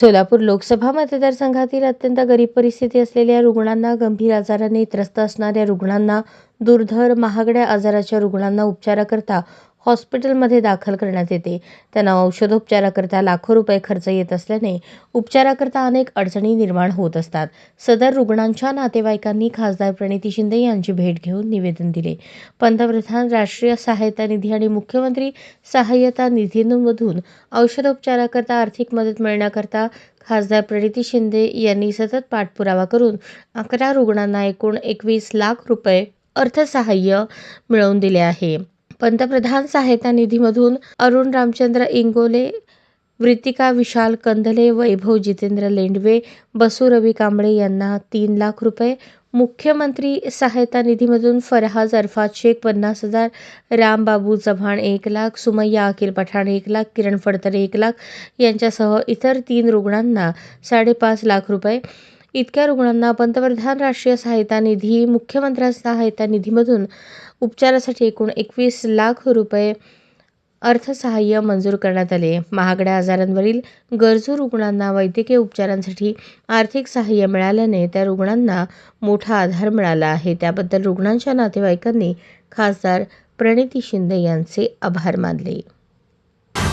सोलापूर लोकसभा मतदारसंघातील अत्यंत गरीब परिस्थिती असलेल्या रुग्णांना, गंभीर आजाराने त्रस्त असणाऱ्या रुग्णांना, दुर्धर महागड्या आजाराच्या रुग्णांना उपचाराकरता हॉस्पिटलमध्ये दाखल करण्यात येते. त्यांना औषधोपचाराकरता लाखो रुपये खर्च येत असल्याने उपचाराकरता अनेक अडचणी निर्माण होत असतात. सदर रुग्णांच्या नातेवाईकांनी खासदार प्रणिती शिंदे यांची भेट घेऊन निवेदन दिले. पंतप्रधान राष्ट्रीय सहायता निधी आणि मुख्यमंत्री सहाय्यता निधीमधून औषधोपचाराकरता आर्थिक मदत मिळण्याकरता खासदार प्रणिती शिंदे यांनी सतत पाठपुरावा करून 11 रुग्णांना एकूण 21 लाख रुपये अर्थसहाय्य मिळवून दिले आहे. पंतप्रधान सहायता निधीमधून अरुण रामचंद्र इंगोले, वृत्तिका विशाल कंदले, वैभव जितेंद्र लेंडवे, बसू रवी कांबळे यांना 3 लाख रुपये, मुख्यमंत्री सहायता निधीमधून फरहाज अरफात शेख 50,000, रामबाबू चव्हाण 1 लाख, सुमैया अखिल पठाण 1 लाख, किरण फडतरे 1 लाख यांच्यासह इतर 3 रुग्णांना 5.5 लाख रुपये इतक्या रुग्णांना पंतप्रधान राष्ट्रीय सहायता निधी, मुख्यमंत्री सहायता निधीमधून उपचारासाठी एकूण 21 लाख रुपये अर्थसहाय्य मंजूर करण्यात आले. महागड्या आजारांवरील गरजू रुग्णांना वैद्यकीय उपचारांसाठी आर्थिक सहाय्य मिळाल्याने त्या रुग्णांना मोठा आधार मिळाला आहे. त्याबद्दल रुग्णांच्या नातेवाईकांनी खासदार प्रणिती शिंदे यांचे आभार मानले.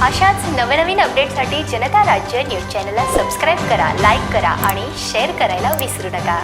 अशाच नवनवीन अपडेटसाठी जनता राज्य न्यूज चॅनलला सबस्क्राईब करा, लाईक करा आणि शेअर करायला विसरू नका.